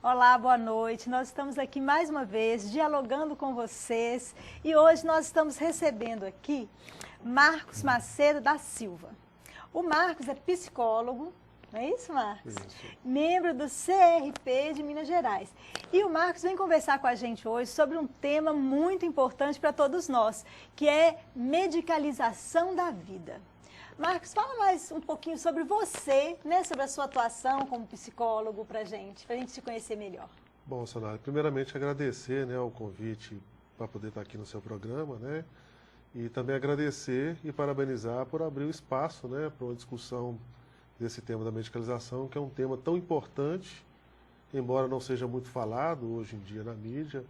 Olá, boa noite. Nós estamos aqui mais uma vez dialogando com vocês e hoje nós estamos recebendo aqui Marcos Macedo da Silva. O Marcos é psicólogo, não é isso, Marcos? Isso. Membro do CRP de Minas Gerais. E o Marcos vem conversar com a gente hoje sobre um tema muito importante para todos nós, que é medicalização da vida. Marcos, fala mais um pouquinho sobre você, né, sobre a sua atuação como psicólogo para a gente se conhecer melhor. Bom, Sonara, primeiramente agradecer, né, o convite para poder estar aqui no seu programa, né, e também agradecer e parabenizar por abrir o espaço, né, para uma discussão desse tema da medicalização, que é um tema tão importante, embora não seja muito falado hoje em dia na mídia,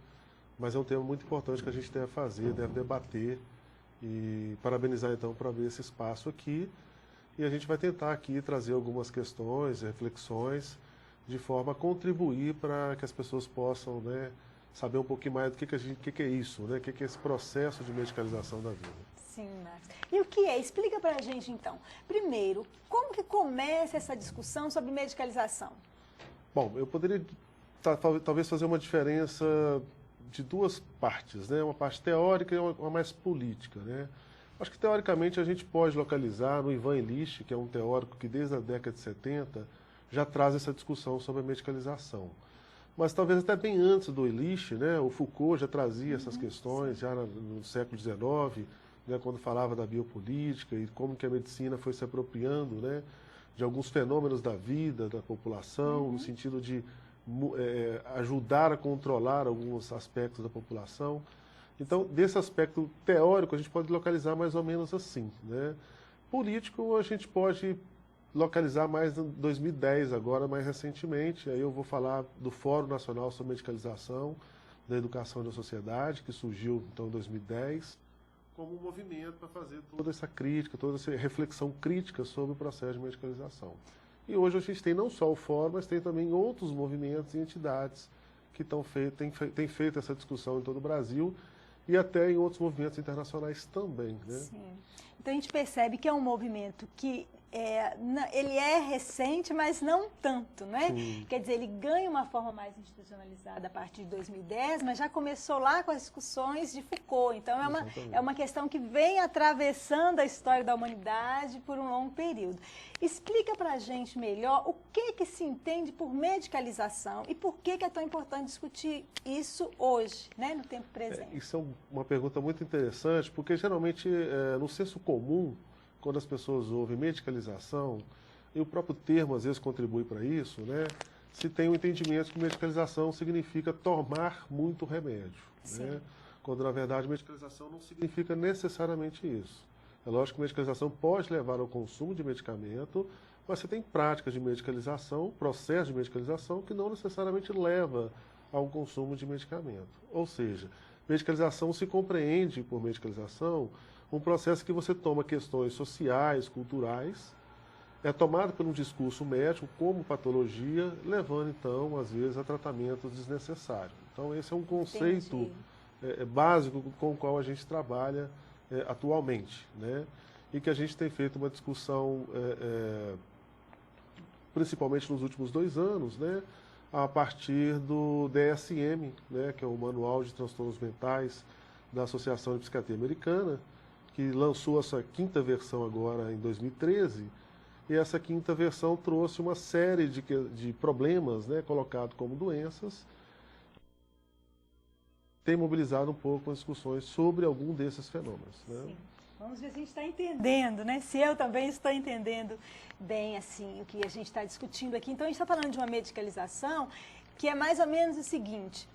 mas é um tema muito importante que a gente deve fazer, deve debater. E parabenizar então por abrir esse espaço aqui, e a gente vai tentar aqui trazer algumas questões, reflexões, de forma a contribuir para que as pessoas possam, né, saber um pouquinho mais do que é isso, né, o que é esse processo de medicalização da vida. Sim, Marcos. E o que é? Explica para a gente então. Primeiro, como que começa essa discussão sobre medicalização? Bom, eu poderia talvez fazer uma diferença de duas partes, né? Uma parte teórica e uma mais política, né? Acho que teoricamente a gente pode localizar no Ivan Illich, que é um teórico que desde a década de 70 já traz essa discussão sobre a medicalização. Mas talvez até bem antes do Illich, né? O Foucault já trazia essas questões já no século XIX, né? Quando falava da biopolítica e como que a medicina foi se apropriando, né, de alguns fenômenos da vida, da população, no sentido de ajudar a controlar alguns aspectos da população. Então, desse aspecto teórico, a gente pode localizar mais ou menos assim, né? Político, a gente pode localizar mais em 2010, agora mais recentemente. Aí eu vou falar do Fórum Nacional sobre Medicalização da Educação e da Sociedade, que surgiu então em 2010, como um movimento para fazer toda essa crítica, toda essa reflexão crítica sobre o processo de medicalização. E hoje a gente tem não só o fórum, mas tem também outros movimentos e entidades que têm feito essa discussão em todo o Brasil e até em outros movimentos internacionais também, né? Sim. Então a gente percebe que é um movimento que ele é recente, mas não tanto, né? Sim. Quer dizer, ele ganha uma forma mais institucionalizada a partir de 2010, mas já começou lá com as discussões de Foucault. Então é uma questão que vem atravessando a história da humanidade por um longo período. Explica para a gente melhor o que se entende por medicalização e por que é tão importante discutir isso hoje, né, no tempo presente. Isso é uma pergunta muito interessante, porque geralmente no senso comum, quando as pessoas ouvem medicalização, e o próprio termo às vezes contribui para isso, né, se tem o entendimento que medicalização significa tomar muito remédio, né, quando na verdade medicalização não significa necessariamente isso. É lógico que medicalização pode levar ao consumo de medicamento, mas você tem práticas de medicalização, processo de medicalização, que não necessariamente leva ao consumo de medicamento. Ou seja, medicalização se compreende por medicalização um processo que você toma questões sociais, culturais, é tomado por um discurso médico como patologia, levando então, às vezes, a tratamentos desnecessários. Então esse é um conceito básico com o qual a gente trabalha atualmente, né? E que a gente tem feito uma discussão, principalmente nos últimos 2 anos, né? A partir do DSM, né? Que é o Manual de Transtornos Mentais da Associação de Psiquiatria Americana, que lançou a sua 5ª versão agora em 2013, e essa 5ª versão trouxe uma série de problemas, né, colocados como doenças, tem mobilizado um pouco as discussões sobre algum desses fenômenos, né? Sim. Vamos ver se a gente está entendendo, né? Se eu também estou entendendo bem assim, o que a gente está discutindo aqui. Então, a gente está falando de uma medicalização que é mais ou menos o seguinte,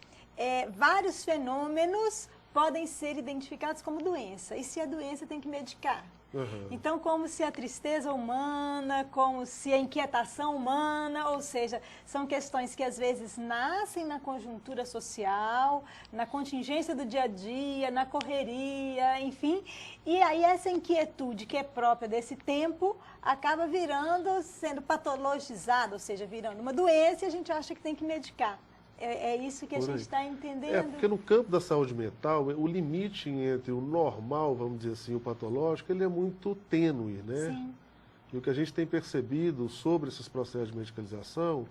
vários fenômenos podem ser identificados como doença. E se a doença tem que medicar? Então, como se a tristeza humana, como se a inquietação humana, ou seja, são questões que às vezes nascem na conjuntura social, na contingência do dia a dia, na correria, enfim. E aí essa inquietude que é própria desse tempo acaba sendo patologizada, ou seja, virando uma doença e a gente acha que tem que medicar. É isso que a gente está entendendo? Porque no campo da saúde mental, o limite entre o normal, vamos dizer assim, o patológico, ele é muito tênue, né? Sim. E o que a gente tem percebido sobre esses processos de medicalização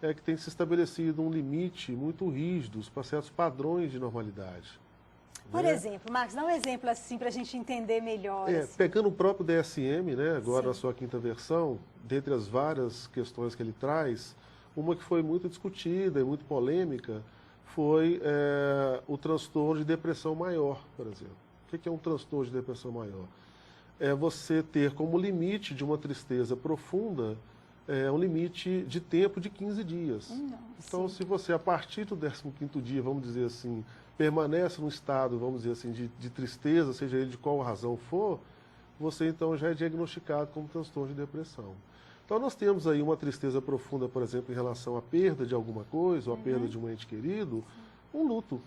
é que tem se estabelecido um limite muito rígido para certos padrões de normalidade. Por exemplo, Marcos, dá um exemplo assim para a gente entender melhor. Assim. Pegando o próprio DSM, né, agora Sim. na sua quinta versão, dentre as várias questões que ele traz, uma que foi muito discutida e muito polêmica foi o transtorno de depressão maior, por exemplo. O que é um transtorno de depressão maior? É você ter como limite de uma tristeza profunda um limite de tempo de 15 dias. Então, sim. se você, a partir do 15º dia, vamos dizer assim, permanece num estado, vamos dizer assim, de tristeza, seja ele de qual razão for, você então já é diagnosticado como transtorno de depressão. Então, nós temos aí uma tristeza profunda, por exemplo, em relação à perda de alguma coisa, ou à perda de um ente querido, um luto.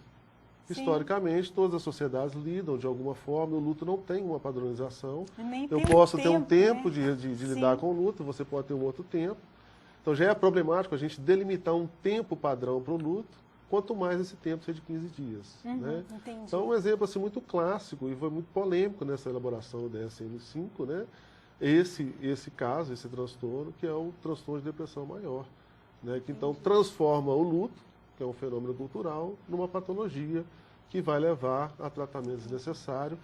Sim. Historicamente, todas as sociedades lidam de alguma forma, o luto não tem uma padronização. Eu posso ter um tempo, né? de lidar com o luto, você pode ter um outro tempo. Então já é problemático a gente delimitar um tempo padrão para o luto, quanto mais esse tempo seja de 15 dias. Né? Então um exemplo assim, muito clássico e foi muito polêmico nessa elaboração do DSM-5, né? Esse caso, esse transtorno, que é o transtorno de depressão maior. Né? Que então transforma o luto, que é um fenômeno cultural, numa patologia que vai levar a tratamento desnecessário.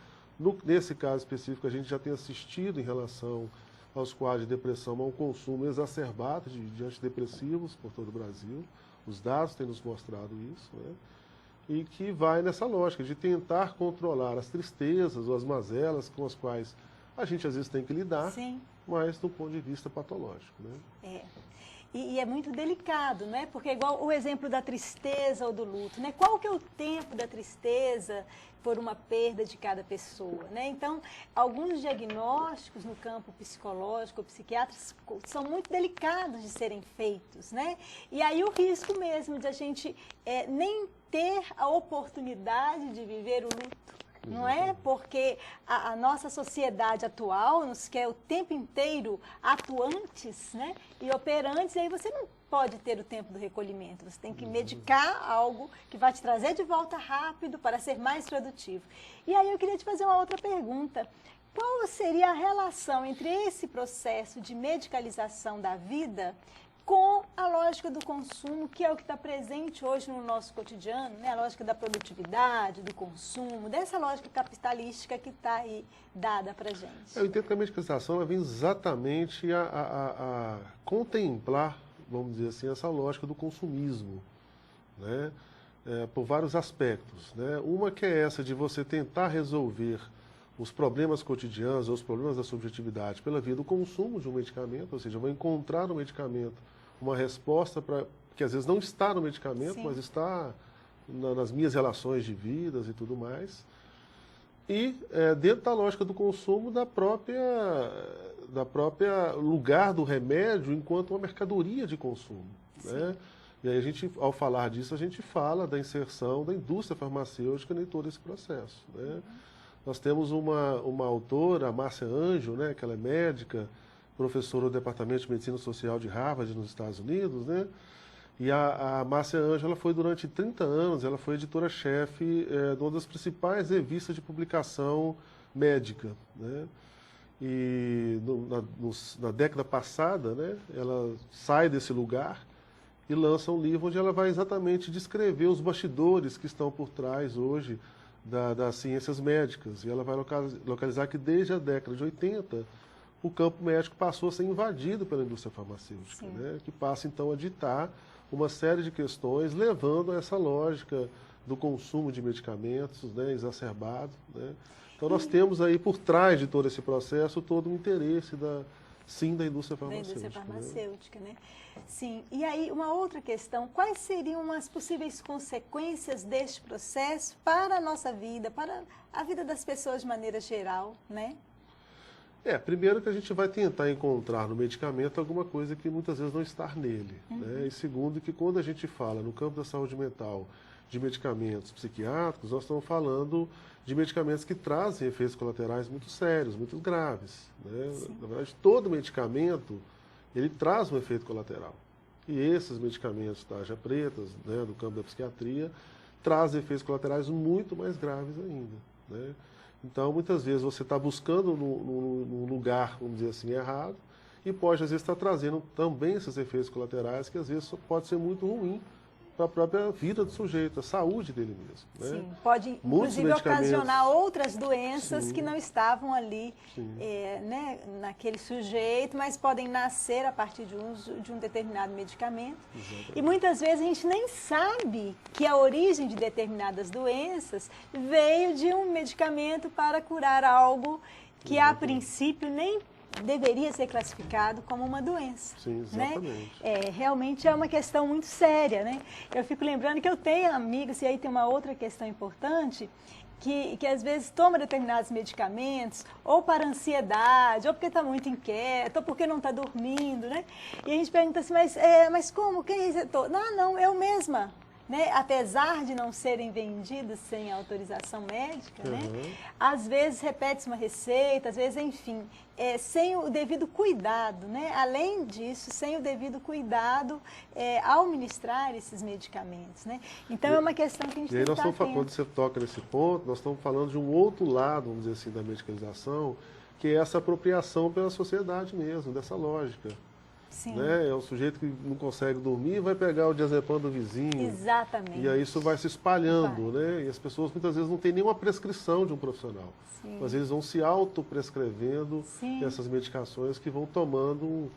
Nesse caso específico, a gente já tem assistido em relação aos quadros de depressão a um consumo exacerbado de antidepressivos por todo o Brasil. Os dados têm nos mostrado isso, né? E que vai nessa lógica de tentar controlar as tristezas ou as mazelas com as quais a gente às vezes tem que lidar, Sim. mas do ponto de vista patológico. Né? E é muito delicado, né? Porque igual o exemplo da tristeza ou do luto, né? Qual que é o tempo da tristeza por uma perda de cada pessoa, né? Então, alguns diagnósticos no campo psicológico ou psiquiátrico são muito delicados de serem feitos, né? E aí o risco mesmo de a gente nem ter a oportunidade de viver o luto. Não é? Porque a nossa sociedade atual nos quer o tempo inteiro atuantes, né? E operantes, e aí você não pode ter o tempo do recolhimento. Você tem que medicar algo que vai te trazer de volta rápido para ser mais produtivo. E aí eu queria te fazer uma outra pergunta. Qual seria a relação entre esse processo de medicalização da vida com a lógica do consumo, que é o que está presente hoje no nosso cotidiano, né? A lógica da produtividade, do consumo, dessa lógica capitalística que está aí dada para a gente? Eu entendo que a medicalização ela vem exatamente a contemplar, vamos dizer assim, essa lógica do consumismo, né? Por vários aspectos. Né? Uma que é essa de você tentar resolver os problemas cotidianos, ou os problemas da subjetividade pela via do consumo de um medicamento, ou seja, eu vou encontrar no medicamento uma resposta para que às vezes não está no medicamento, Sim. mas está nas minhas relações de vidas e tudo mais. E dentro da lógica do consumo da própria lugar do remédio enquanto uma mercadoria de consumo. Né? E aí a gente, ao falar disso, a gente fala da inserção da indústria farmacêutica em todo esse processo. Né? Nós temos uma autora, a Márcia Anjo, né, que ela é médica, professora do Departamento de Medicina Social de Harvard, nos Estados Unidos, né? E a Márcia Anjo, ela foi durante 30 anos, ela foi editora-chefe de uma das principais revistas de publicação médica, né? E na década passada, né, ela sai desse lugar e lança um livro onde ela vai exatamente descrever os bastidores que estão por trás hoje das ciências médicas. E ela vai localizar que desde a década de 80, o campo médico passou a ser invadido pela indústria farmacêutica, né? Que passa então a ditar uma série de questões levando a essa lógica do consumo de medicamentos, né, exacerbado. Né? Então nós temos aí por trás de todo esse processo todo o interesse da indústria farmacêutica. Da indústria farmacêutica, né? Sim. E aí, uma outra questão, quais seriam as possíveis consequências deste processo para a nossa vida, para a vida das pessoas de maneira geral, né? Primeiro que a gente vai tentar encontrar no medicamento alguma coisa que muitas vezes não está nele. Né? E segundo que quando a gente fala no campo da saúde mental de medicamentos psiquiátricos, nós estamos falando de medicamentos que trazem efeitos colaterais muito sérios, muito graves. Né? Na verdade, todo medicamento ele traz um efeito colateral. E esses medicamentos tarja pretas, né, do campo da psiquiatria, trazem efeitos colaterais muito mais graves ainda. Né? Então, muitas vezes você está buscando num lugar, vamos dizer assim, errado, e pode, às vezes, estar trazendo também esses efeitos colaterais que, às vezes, pode ser muito ruim para a própria vida do sujeito, a saúde dele mesmo. Né? Sim, pode, inclusive, ocasionar outras doenças que não estavam ali né, naquele sujeito, mas podem nascer a partir de uso de um determinado medicamento. Exatamente. E muitas vezes a gente nem sabe que a origem de determinadas doenças veio de um medicamento para curar algo que, a princípio, nem deveria ser classificado como uma doença. Sim, exatamente. Né? Realmente é uma questão muito séria, né? Eu fico lembrando que eu tenho amigos, e aí tem uma outra questão importante, que às vezes toma determinados medicamentos, ou para ansiedade, ou porque está muito inquieto, ou porque não está dormindo, né? E a gente pergunta assim, mas como? Quem recetou? Não, eu mesma. Né? Apesar de não serem vendidos sem autorização médica, né? Às vezes repete-se uma receita, às vezes, enfim, sem o devido cuidado, né? Além disso, sem o devido cuidado ao ministrar esses medicamentos, né? Então é uma questão que a gente tem que estar atento. Quando você toca nesse ponto, nós estamos falando de um outro lado, vamos dizer assim, da medicalização, que é essa apropriação pela sociedade mesmo, dessa lógica. Sim. Né? É o sujeito que não consegue dormir, vai pegar o diazepam do vizinho. Exatamente. E aí isso vai se espalhando, né? E as pessoas muitas vezes não têm nenhuma prescrição de um profissional. Sim. Mas eles vão se autoprescrevendo Sim. essas medicações que vão tomando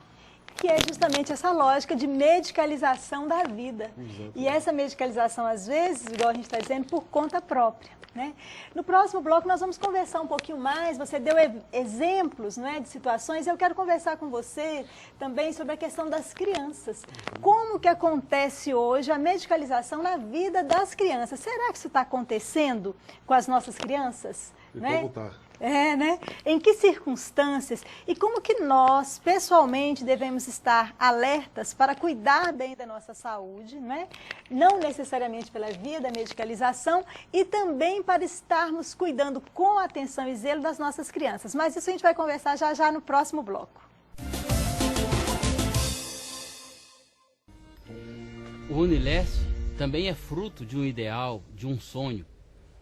que é justamente essa lógica de medicalização da vida. Exatamente. E essa medicalização, às vezes, igual a gente está dizendo, por conta própria. Né? No próximo bloco nós vamos conversar um pouquinho mais, você deu exemplos, não é, de situações, eu quero conversar com você também sobre a questão das crianças. Como que acontece hoje a medicalização na vida das crianças? Será que isso está acontecendo com as nossas crianças? E né? como tá? Né? Em que circunstâncias e como que nós, pessoalmente, devemos estar alertas para cuidar bem da nossa saúde, né? Não necessariamente pela via da medicalização e também para estarmos cuidando com atenção e zelo das nossas crianças. Mas isso a gente vai conversar já já no próximo bloco. O Unileste também é fruto de um ideal, de um sonho,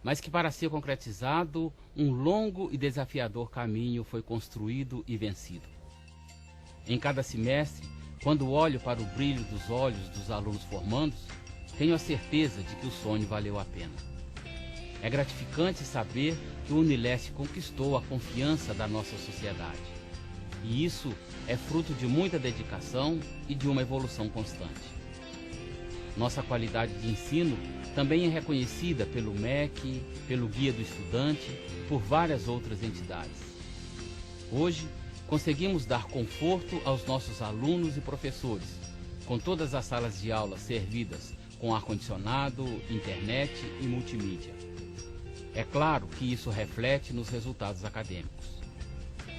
mas que para ser concretizado, um longo e desafiador caminho foi construído e vencido. Em cada semestre, quando olho para o brilho dos olhos dos alunos formandos, tenho a certeza de que o sonho valeu a pena. É gratificante saber que o Unileste conquistou a confiança da nossa sociedade. E isso é fruto de muita dedicação e de uma evolução constante. Nossa qualidade de ensino também é reconhecida pelo MEC, pelo Guia do Estudante, por várias outras entidades. Hoje, conseguimos dar conforto aos nossos alunos e professores, com todas as salas de aula servidas com ar-condicionado, internet e multimídia. É claro que isso reflete nos resultados acadêmicos.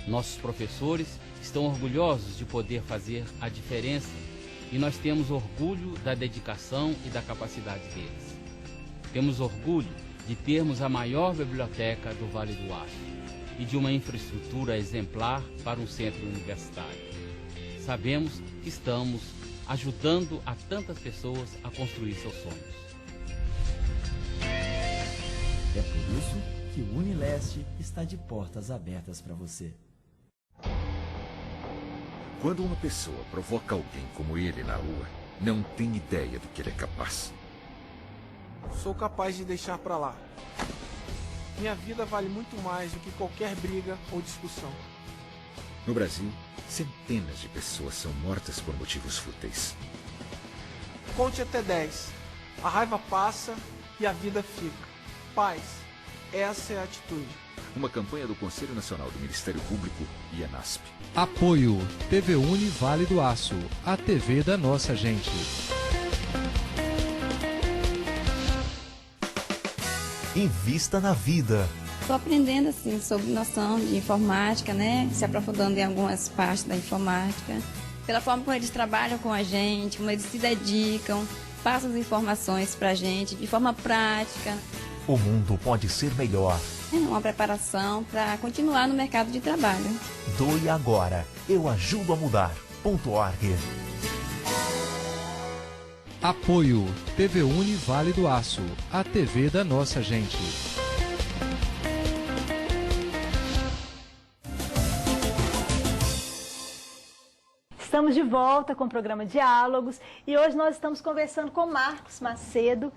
Nossos professores estão orgulhosos de poder fazer a diferença e nós temos orgulho da dedicação e da capacidade deles. Temos orgulho de termos a maior biblioteca do Vale do Aço e de uma infraestrutura exemplar para um centro universitário. Sabemos que estamos ajudando a tantas pessoas a construir seus sonhos. É por isso que o Unileste está de portas abertas para você. Quando uma pessoa provoca alguém como ele na rua, não tem ideia do que ele é capaz. Sou capaz de deixar pra lá. Minha vida vale muito mais do que qualquer briga ou discussão. No Brasil, centenas de pessoas são mortas por motivos fúteis. Conte até 10. A raiva passa e a vida fica. Paz. Essa é a atitude. Uma campanha do Conselho Nacional do Ministério Público e ANASP. Apoio TV Uni Vale do Aço, a TV da nossa gente. Invista na vida. Estou aprendendo assim sobre noção de informática, né? Se aprofundando em algumas partes da informática. Pela forma como eles trabalham com a gente, como eles se dedicam, passam as informações para a gente de forma prática. O mundo pode ser melhor. É uma preparação para continuar no mercado de trabalho. Doe agora. Eu ajudo a mudar.org. Apoio TV Uni Vale do Aço, a TV da nossa gente. Estamos de volta com o programa Diálogos e hoje nós estamos conversando com Marcos Macedo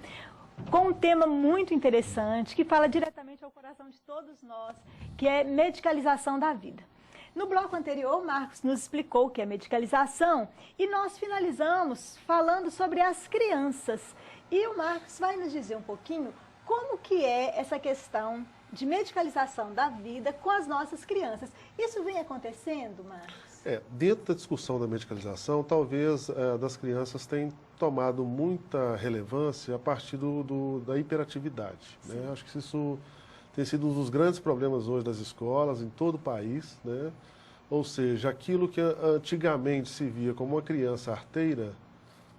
com um tema muito interessante que fala diretamente ao coração de todos nós, que é medicalização da vida. No bloco anterior, Marcos nos explicou o que é medicalização e nós finalizamos falando sobre as crianças. E o Marcos vai nos dizer um pouquinho como que é essa questão de medicalização da vida com as nossas crianças. Isso vem acontecendo, Marcos? Dentro da discussão da medicalização, talvez das crianças tenham tomado muita relevância a partir da hiperatividade, né? Acho que isso tem sido um dos grandes problemas hoje das escolas, em todo o país, né? Ou seja, aquilo que antigamente se via como uma criança arteira,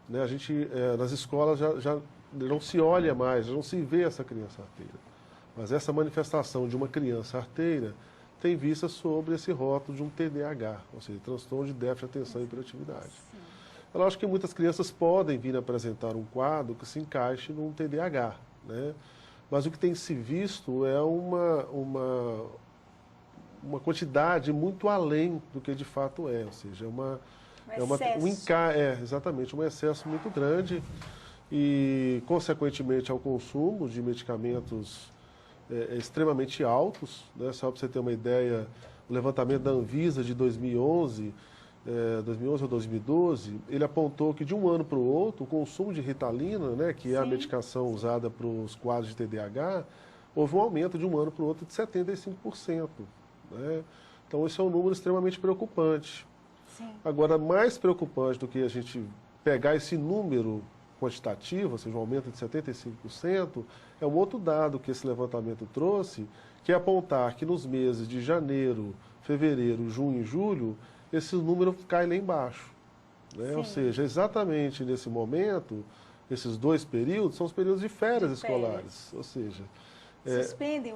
né? A gente, nas escolas já não se olha mais, já não se vê essa criança arteira. Mas essa manifestação de uma criança arteira tem vista sobre esse rótulo de um TDAH, ou seja, transtorno de déficit de atenção e hiperatividade. Eu acho que muitas crianças podem vir a apresentar um quadro que se encaixe num TDAH, né? Mas o que tem se visto é uma quantidade muito além do que de fato é, ou seja, exatamente, um excesso muito grande e, consequentemente, ao consumo de medicamentos extremamente altos, né? Só para você ter uma ideia, o levantamento da Anvisa de 2011 ou 2012, ele apontou que de um ano para o outro, o consumo de Ritalina, né, que é a medicação usada para os quadros de TDAH, houve um aumento de um ano para o outro de 75%. Né? Então, esse é um número extremamente preocupante. Sim. Agora, mais preocupante do que a gente pegar esse número quantitativo, ou seja, um aumento de 75%, é um outro dado que esse levantamento trouxe, que é apontar que nos meses de janeiro, fevereiro, junho e julho, esse número cai lá embaixo. Né? Ou seja, exatamente nesse momento, esses dois períodos são os períodos de férias escolares. Ou seja,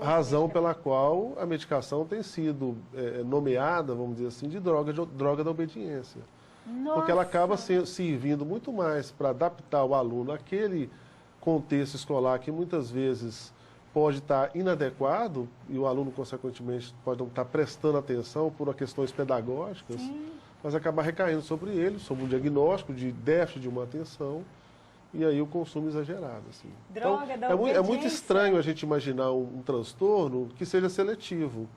a razão pela qual a medicação tem sido nomeada, vamos dizer assim, de droga da obediência. Nossa. Porque ela acaba servindo muito mais para adaptar o aluno àquele contexto escolar que muitas vezes pode estar inadequado e o aluno, consequentemente, pode não estar prestando atenção por questões pedagógicas, mas acaba recaindo sobre ele, sobre um diagnóstico de déficit de uma atenção e aí o consumo exagerado. Assim. Droga da obediência. É muito obediência. estranho a gente imaginar um transtorno que seja seletivo.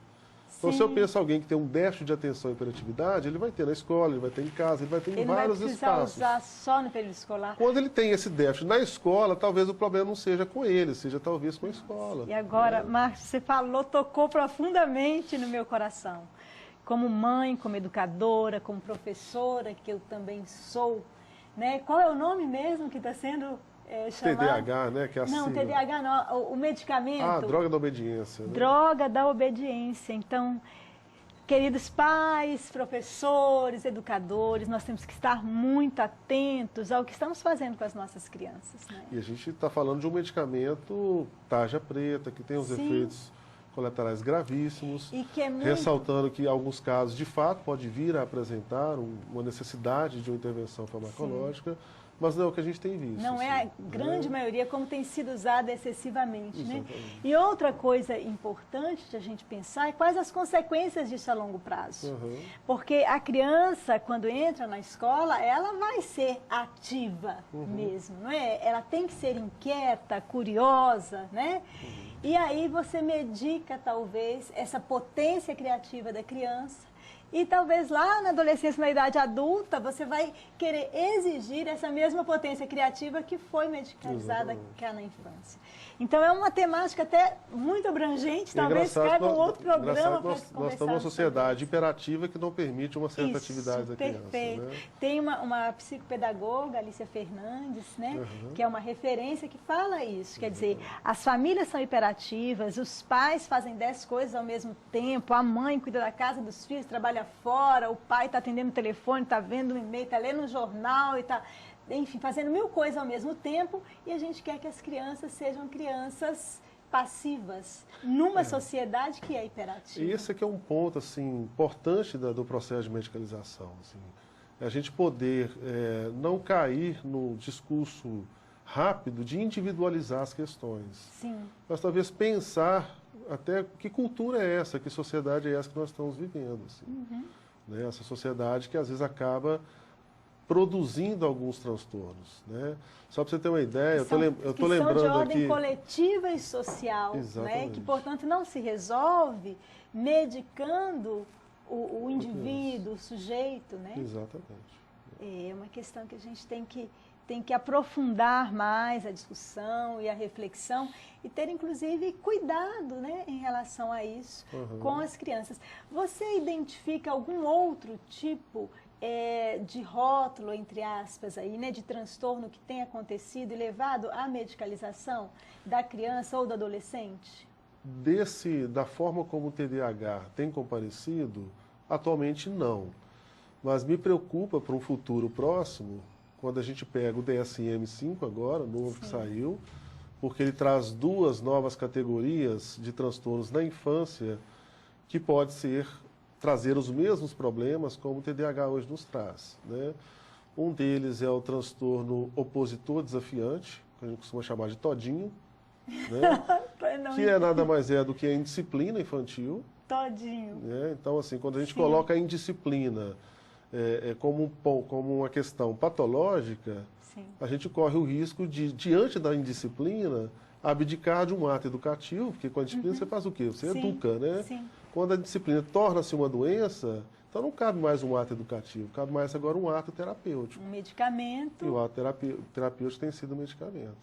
Então, se eu penso em alguém que tem um déficit de atenção e hiperatividade, ele vai ter na escola, ele vai ter em casa, ele vai ter em vários espaços. Ele vai precisar usar só no período escolar. Quando ele tem esse déficit na escola, talvez o problema não seja com ele, seja talvez com a escola. E agora, Marcos, você falou, tocou profundamente no meu coração. Como mãe, como educadora, como professora, que eu também sou, né? Qual é o nome mesmo que está sendo chamado? TDAH, né? Que é a não, sigla. TDAH não, o medicamento. Droga da obediência. Né? Droga da obediência. Então, queridos pais, professores, educadores, nós temos que estar muito atentos ao que estamos fazendo com as nossas crianças. Né? E a gente está falando de um medicamento tarja preta, que tem os efeitos colaterais gravíssimos, e que é muito... ressaltando que em alguns casos, de fato, pode vir a apresentar uma necessidade de uma intervenção farmacológica, mas não é o que a gente tem visto. Não é a grande maioria como tem sido usada excessivamente, né? E outra coisa importante de a gente pensar é quais as consequências disso a longo prazo. Porque a criança, quando entra na escola, ela vai ser ativa mesmo, não é? Ela tem que ser inquieta, curiosa, né? E aí você medica, talvez, essa potência criativa da criança. E talvez lá na adolescência, na idade adulta, você vai querer exigir essa mesma potência criativa que foi medicalizada cá na infância. Então é uma temática até muito abrangente, talvez caia um outro programa para conversar. Nós estamos numa sociedade imperativa que não permite uma certa atividade da criança. Perfeito. Né? Tem uma psicopedagoga, Alicia Fernandes, né, que é uma referência que fala isso. Quer dizer, as famílias são hiperativas, os pais fazem 10 coisas ao mesmo tempo, a mãe cuida da casa dos filhos, trabalha fora, o pai está atendendo o telefone, está vendo um e-mail, está lendo um jornal e está, enfim, fazendo 1000 coisas ao mesmo tempo, e a gente quer que as crianças sejam crianças passivas numa sociedade que é hiperativa. E esse aqui é um ponto assim, importante do processo de medicalização. Assim, a gente poder não cair no discurso rápido de individualizar as questões. Sim. Mas talvez pensar até que cultura é essa, que sociedade é essa que nós estamos vivendo. Assim. né? Essa sociedade que às vezes acaba produzindo alguns transtornos, né? Só para você ter uma ideia, eu tô lembrando aqui... são de ordem coletiva e social, né? Que, portanto, não se resolve medicando o indivíduo, o sujeito, né? Exatamente. É uma questão que a gente tem que aprofundar mais a discussão e a reflexão e ter, inclusive, cuidado, né, em relação a isso com as crianças. Você identifica algum outro tipo de rótulo, entre aspas, aí, né, de transtorno que tenha acontecido e levado à medicalização da criança ou do adolescente? Da forma como o TDAH tem comparecido, atualmente não. Mas me preocupa para um futuro próximo, quando a gente pega o DSM-5 agora, novo que saiu, porque ele traz 2 novas categorias de transtornos na infância que pode trazer os mesmos problemas como o TDAH hoje nos traz, né? Um deles é o transtorno opositor desafiante, que a gente costuma chamar de todinho, né? Que é nada mais do que a indisciplina infantil. Todinho. Né? Então, assim, quando a gente coloca a indisciplina como uma questão patológica, a gente corre o risco de, diante da indisciplina, abdicar de um ato educativo, porque com a disciplina você faz o quê? Você educa, né? Sim. Quando a disciplina torna-se uma doença, então não cabe mais um ato educativo, cabe mais agora um ato terapêutico. Um medicamento. E o ato terapêutico tem sido o medicamento.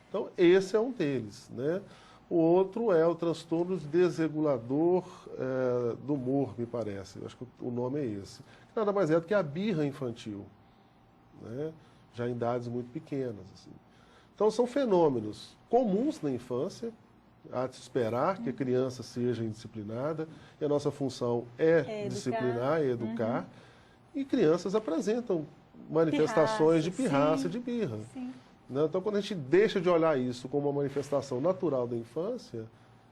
Então, esse é um deles, né? O outro é o transtorno desregulador do humor, me parece. Eu acho que o nome é esse. Nada mais do que a birra infantil, né? Já em idades muito pequenas. Assim. Então, são fenômenos comuns na infância. Há de se esperar que a criança seja indisciplinada, e a nossa função é disciplinar, é educar. E crianças apresentam manifestações de pirraça, de birra. Sim. Então, quando a gente deixa de olhar isso como uma manifestação natural da infância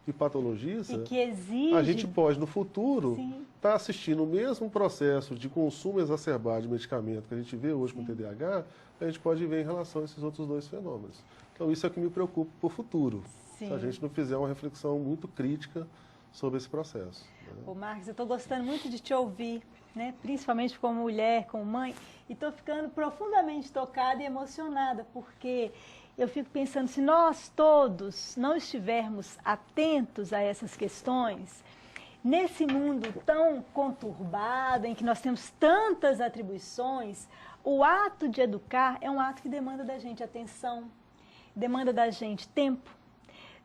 e patologiza, e que exige... a gente pode, no futuro, estar assistindo o mesmo processo de consumo exacerbado de medicamento que a gente vê hoje com o TDAH, a gente pode ver em relação a esses outros 2 fenômenos. Então, isso é o que me preocupa para o futuro, se a gente não fizer uma reflexão muito crítica sobre esse processo. Né? Ô, Marcos, eu estou gostando muito de te ouvir, né? Principalmente como mulher, como mãe, e estou ficando profundamente tocada e emocionada, porque eu fico pensando, se nós todos não estivermos atentos a essas questões, nesse mundo tão conturbado, em que nós temos tantas atribuições, o ato de educar é um ato que demanda da gente atenção, demanda da gente tempo,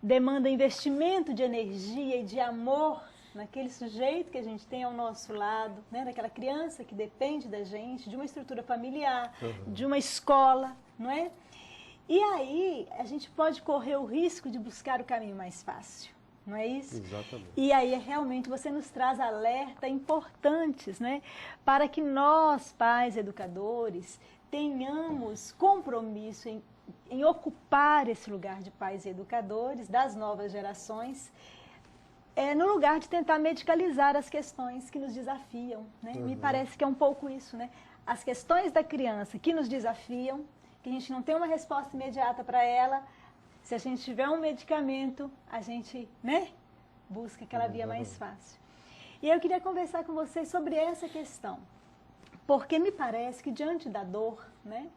demanda investimento de energia e de amor naquele sujeito que a gente tem ao nosso lado, né? Daquela criança que depende da gente, de uma estrutura familiar, de uma escola, não é? E aí a gente pode correr o risco de buscar o caminho mais fácil, não é isso? Exatamente. E aí realmente você nos traz alertas importantes, né? Para que nós, pais educadores, tenhamos compromisso em ocupar esse lugar de pais e educadores das novas gerações, no lugar de tentar medicalizar as questões que nos desafiam, né? Me parece que é um pouco isso, né? As questões da criança que nos desafiam, que a gente não tem uma resposta imediata para ela, se a gente tiver um medicamento, a gente, né, busca aquela via mais fácil. E eu queria conversar com vocês sobre essa questão, porque me parece que diante da dor, né,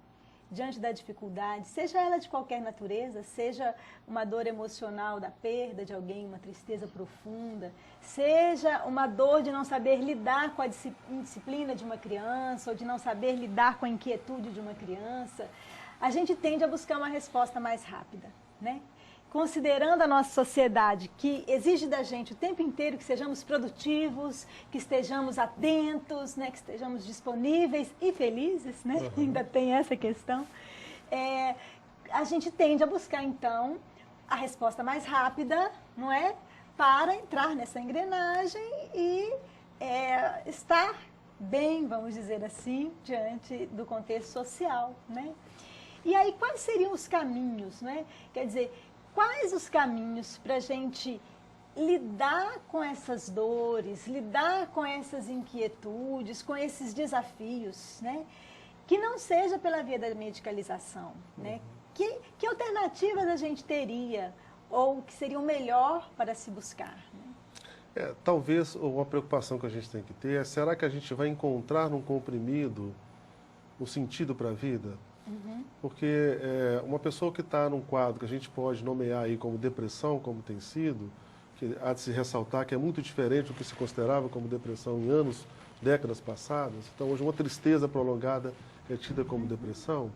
diante da dificuldade, seja ela de qualquer natureza, seja uma dor emocional da perda de alguém, uma tristeza profunda, seja uma dor de não saber lidar com a indisciplina de uma criança, ou de não saber lidar com a inquietude de uma criança, a gente tende a buscar uma resposta mais rápida, né? Considerando a nossa sociedade, que exige da gente o tempo inteiro que sejamos produtivos, que estejamos atentos, né, que estejamos disponíveis e felizes, né? Ainda tem essa questão. A gente tende a buscar, então, a resposta mais rápida, não é? Para entrar nessa engrenagem e estar bem, vamos dizer assim, diante do contexto social, né? E aí, quais seriam os caminhos, né? Quer dizer, quais os caminhos para a gente lidar com essas dores, lidar com essas inquietudes, com esses desafios, né? Que não seja pela via da medicalização, né? Que alternativas a gente teria ou que seriam melhor para se buscar? Né? Talvez uma preocupação que a gente tem que ter é, será que a gente vai encontrar num comprimido o sentido para a vida? Porque uma pessoa que está num quadro que a gente pode nomear aí como depressão, como tem sido, que há de se ressaltar que é muito diferente do que se considerava como depressão em décadas passadas. Então, hoje, uma tristeza prolongada é tida como depressão.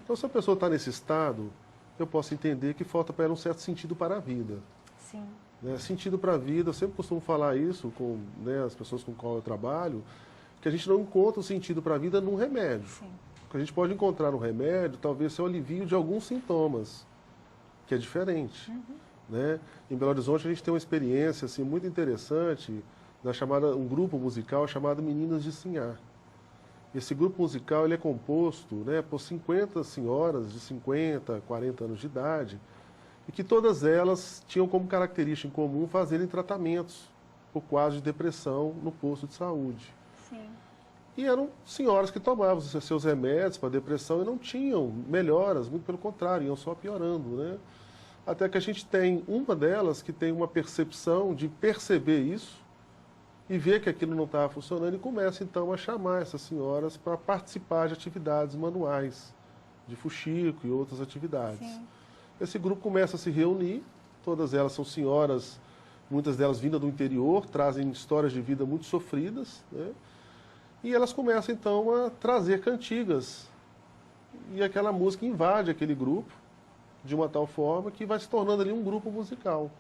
Então, se a pessoa está nesse estado, eu posso entender que falta para ela um certo sentido para a vida. Sim. Sentido para a vida, eu sempre costumo falar isso com as pessoas com qual eu trabalho, que a gente não encontra o sentido para a vida num remédio. Sim. O que a gente pode encontrar no remédio, talvez seja o alivio de alguns sintomas, que é diferente. Em Belo Horizonte, a gente tem uma experiência assim, muito interessante, um grupo musical chamado Meninas de Sinhá. Esse grupo musical ele é composto por 50 senhoras de 50, 40 anos de idade, e que todas elas tinham como característica em comum fazerem tratamentos por quadro de depressão no posto de saúde. Sim. E eram senhoras que tomavam os seus remédios para depressão e não tinham melhoras, muito pelo contrário, iam só piorando. Até que a gente tem uma delas que tem uma percepção de perceber isso e ver que aquilo não estava funcionando e começa então a chamar essas senhoras para participar de atividades manuais, de fuxico e outras atividades. Sim. Esse grupo começa a se reunir, todas elas são senhoras, muitas delas vindas do interior, trazem histórias de vida muito sofridas, e elas começam então a trazer cantigas. E aquela música invade aquele grupo de uma tal forma que vai se tornando ali um grupo musical.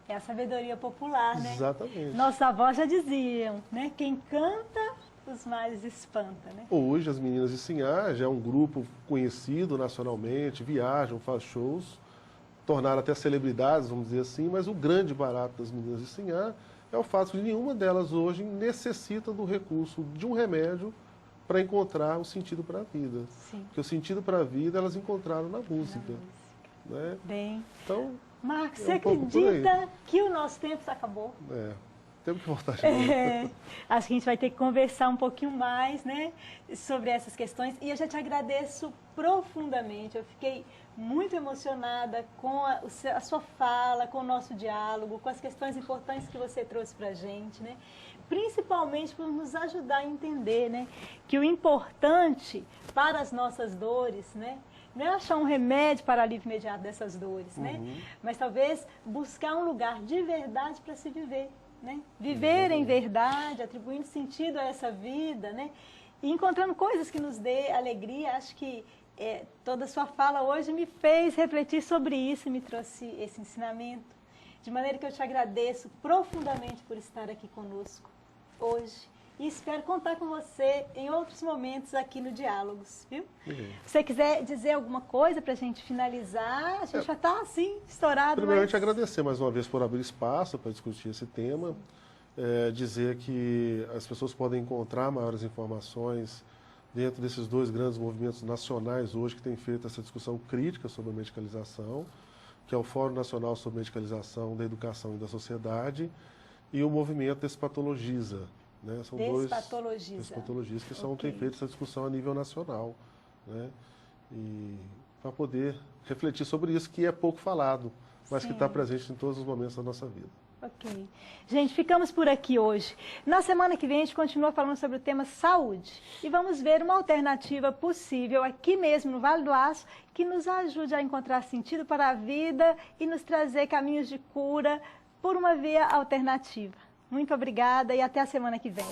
É a sabedoria popular, né? Exatamente. Nossos avós já diziam, quem canta, os males espanta, Hoje, as Meninas de Sinhá já é um grupo conhecido nacionalmente, viajam, faz shows, tornaram até celebridades, vamos dizer assim, mas o grande barato das Meninas de Sinhá é o fato de nenhuma delas hoje necessita do recurso de um remédio para encontrar o sentido para a vida. Sim. Porque o sentido para a vida elas encontraram na música. Bem, então, Marcos, você acredita que o nosso tempo acabou? Temos que voltar de novo. Acho que a gente vai ter que conversar um pouquinho mais, sobre essas questões. E eu já te agradeço profundamente. Eu fiquei muito emocionada com a sua fala, com o nosso diálogo, com as questões importantes que você trouxe para a gente, Principalmente por nos ajudar a entender, que o importante para as nossas dores, não é achar um remédio para alívio imediato dessas dores, mas talvez buscar um lugar de verdade para se viver. Viver em verdade, atribuindo sentido a essa vida, e encontrando coisas que nos dê alegria. Acho que toda a sua fala hoje me fez refletir sobre isso e me trouxe esse ensinamento. De maneira que eu te agradeço profundamente por estar aqui conosco hoje e espero contar com você em outros momentos aqui no Diálogos, viu? Se você quiser dizer alguma coisa para a gente finalizar, a gente já está assim, estourado. Primeiramente, agradecer mais uma vez por abrir espaço para discutir esse tema, dizer que as pessoas podem encontrar maiores informações dentro desses dois grandes movimentos nacionais hoje que têm feito essa discussão crítica sobre a medicalização, que é o Fórum Nacional sobre Medicalização da Educação e da Sociedade e o movimento Despatologiza. São Despatologistas que têm feito essa discussão a nível nacional. E para poder refletir sobre isso, que é pouco falado, mas que está presente em todos os momentos da nossa vida. Ok. Gente, ficamos por aqui hoje. Na semana que vem a gente continua falando sobre o tema saúde. E vamos ver uma alternativa possível aqui mesmo no Vale do Aço que nos ajude a encontrar sentido para a vida e nos trazer caminhos de cura por uma via alternativa. Muito obrigada e até a semana que vem.